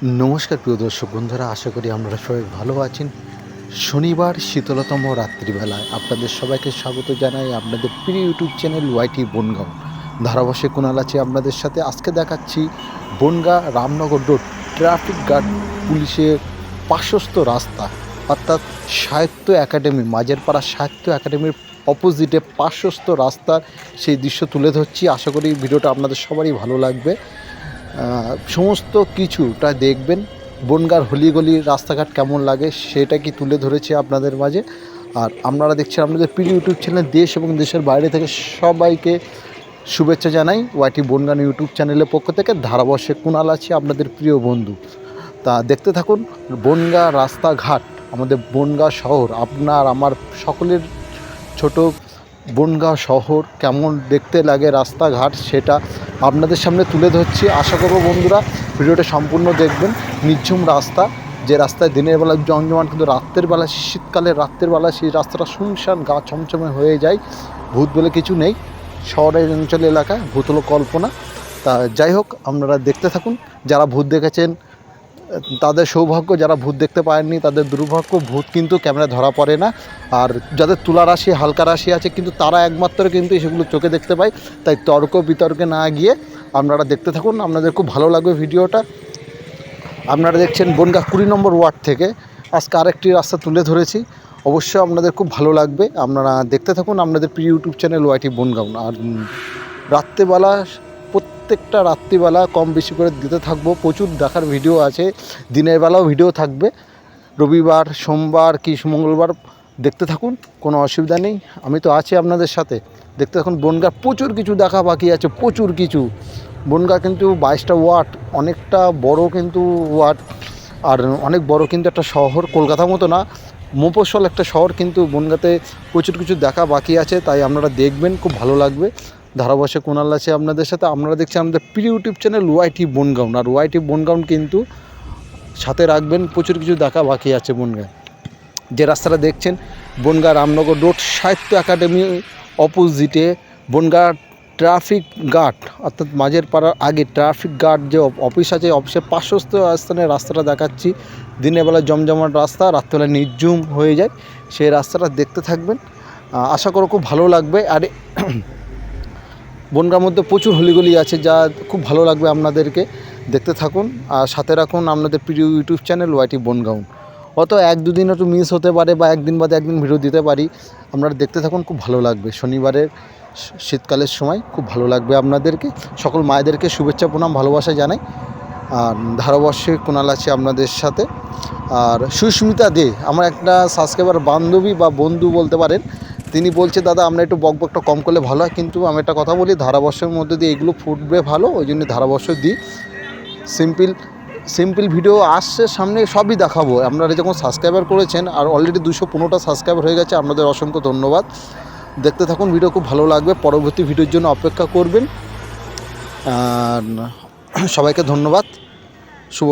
নমস্কার প্রিয় দর্শক বন্ধুরা, আশা করি আপনারা সবাই ভালো আছেন। শনিবার শীতলতম রাত্রিবেলায় আপনাদের সবাইকে স্বাগত জানাই আপনাদের প্রিয় ইউটিউব চ্যানেল ওয়াইটি বনগাঁও ধারাভাষ্যে কুণাল আছে আপনাদের সাথে। আজকে দেখাচ্ছি Bangaon Ramnagar road traffic guard পুলিশের পার্শ্বস্থ রাস্তা, অর্থাৎ সাহিত্য একাডেমি, মাঝেরপাড়া সাহিত্য একাডেমির অপোজিটে পার্শ্বস্থ রাস্তার সেই দৃশ্য তুলে ধরছি। আশা করি ভিডিওটা আপনাদের সবারই ভালো লাগবে। সমস্ত কিছুটা দেখবেন। বনগাঁর হলিগলির রাস্তাঘাট কেমন লাগে সেটা কি তুলে ধরেছে আপনাদের মাঝে। আর আপনারা দেখছেন আপনাদের প্রিয় ইউটিউব চ্যানেল, দেশ এবং দেশের বাইরে থেকে সবাইকে শুভেচ্ছা জানাই ওয়াইটি বনগাঁ ইউটিউব চ্যানেলের পক্ষ থেকে। ধারাভাষ্যে কুণাল আছে আপনাদের প্রিয় বন্ধু। তা দেখতে থাকুন বনগাঁ রাস্তাঘাট, আমাদের বনগাঁ শহর, আপনার আমার সকলের ছোট বনগাঁ শহর কেমন দেখতে লাগে রাস্তাঘাট সেটা আপনাদের সামনে তুলে ধরছি। আশা করব বন্ধুরা ভিডিওটা সম্পূর্ণ দেখবেন। নিঝুম রাস্তা, যে রাস্তায় দিনের বেলা জমজমাট, কিন্তু রাত্রের বেলা, শীতকালের রাত্রের বেলা সেই রাস্তাটা শুনশান, গা ছমছমে হয়ে যায়। ভূত বলে কিছু নেই, শহরের অঞ্চল এলাকায় ভূত হলো কল্পনা। তা যাই হোক, আপনারা দেখতে থাকুন। যারা ভূত দেখেছেন তাদের সৌভাগ্য, যারা ভূত দেখতে পারেননি তাদের দুর্ভাগ্য। ভূত কিন্তু ক্যামেরা ধরা পড়ে না, আর যাদের তুলা রাশি, হালকা রাশি আছে কিন্তু তারা একমাত্র কিন্তু সেগুলো চোখে দেখতে পায়। তাই তর্ক বিতর্কে না গিয়ে আপনারা দেখতে থাকুন, আপনাদের খুব ভালো লাগবে ভিডিওটা। আপনারা দেখছেন বনগাঁ 20 নম্বর ওয়ার্ড থেকে আজকে আরেকটি রাস্তা তুলে ধরেছি, অবশ্যই আপনাদের খুব ভালো লাগবে। আপনারা দেখতে থাকুন আপনাদের প্রিয় ইউটিউব চ্যানেল ওয়াইটি বনগাঁও। আর রাত্রেবেলা, প্রত্যেকটা রাত্রিবেলা কম বেশি করে দিতে থাকবো, প্রচুর দেখার ভিডিও আছে। দিনের বেলাও ভিডিও থাকবে, রবিবার, সোমবার কি মঙ্গলবার। দেখতে থাকুন, কোনো অসুবিধা নেই, আমি তো আছি আপনাদের সাথে। দেখতে থাকুন। বনগাঁ প্রচুর কিছু দেখা বাকি আছে, প্রচুর কিছু। বনগাঁ কিন্তু 22টা ওয়ার্ড, অনেকটা বড় কিন্তু ওয়ার্ড, আর অনেক বড় কিন্তু একটা শহর, কলকাতার মতো না, মফস্বল একটা শহর। কিন্তু বনগাঁতে প্রচুর কিছু দেখা বাকি আছে, তাই আপনারা দেখবেন, খুব ভালো লাগবে। ধারাভাষ্যে কুণাল আছে আপনাদের সাথে। আপনারা দেখছেন আমাদের প্রিয় ইউটিউব চ্যানেল ওয়াইটি বনগাঁও। আর ওয়াইটি বনগাঁও কিন্তু সাথে রাখবেন, প্রচুর কিছু দেখা বাকি আছে বনগাঁ। যে রাস্তাটা দেখছেন বনগাঁ রামনগর রোড সাহিত্য একাডেমি অপোজিটে বনগাঁ ট্রাফিক গার্ড, অর্থাৎ মাঝের পাড়ার আগে ট্রাফিক গার্ড যে অফিস আছে, অফিসের পার্শ্বস্থ স্থানে রাস্তাটা দেখাচ্ছি। দিনের বেলা জমজমাট রাস্তা, রাত্রেবেলা নির্ঝুম হয়ে যায়, সেই রাস্তাটা দেখতে থাকবেন। আশা করো খুব ভালো লাগবে। আর বনগাঁর মধ্যে প্রচুর হলিগলি আছে, যা খুব ভালো লাগবে আপনাদেরকে। দেখতে থাকুন আর সাথে রাখুন আপনাদের প্রিয় ইউটিউব চ্যানেল ওয়াইটি বনগাঁও। অত 1-2 দিন একটু মিস হতে পারে, বা একদিন বাদে একদিন ভিডিও দিতে পারি। আপনারা দেখতে থাকুন, খুব ভালো লাগবে। শনিবারের শীতকালের সময় খুব ভালো লাগবে আপনাদেরকে। সকল মায়েদেরকে শুভেচ্ছা, প্রণাম, ভালোবাসা জানাই। আর ধারাভাষ্যে কুণাল আছে আপনাদের সাথে। আর সুস্মিতা দে, আমার একটা সাবস্ক্রাইবার, বান্ধবী বা বন্ধু বলতে পারেন, তিনি বলছে দাদা আমরা একটু বকবকটা কম করলে ভালো হয়। কিন্তু আমি একটা কথা বলি, ধারাভাষ্যের মধ্যে দিয়ে এগুলো ফুটবে ভালো, ওই জন্য ধারাভাষ্য দিই। সিম্পল ভিডিও আসছে সামনে, সবই দেখাবো। আপনারা যখন সাবস্ক্রাইবার করেছেন, আর অলরেডি 215টা সাবস্ক্রাইবার হয়ে গেছে, আপনাদের অসংখ্য ধন্যবাদ। দেখতে থাকুন, ভিডিও খুব ভালো লাগবে। পরবর্তী ভিডিওর জন্য অপেক্ষা করবেন। আর সবাইকে ধন্যবাদ। শুভ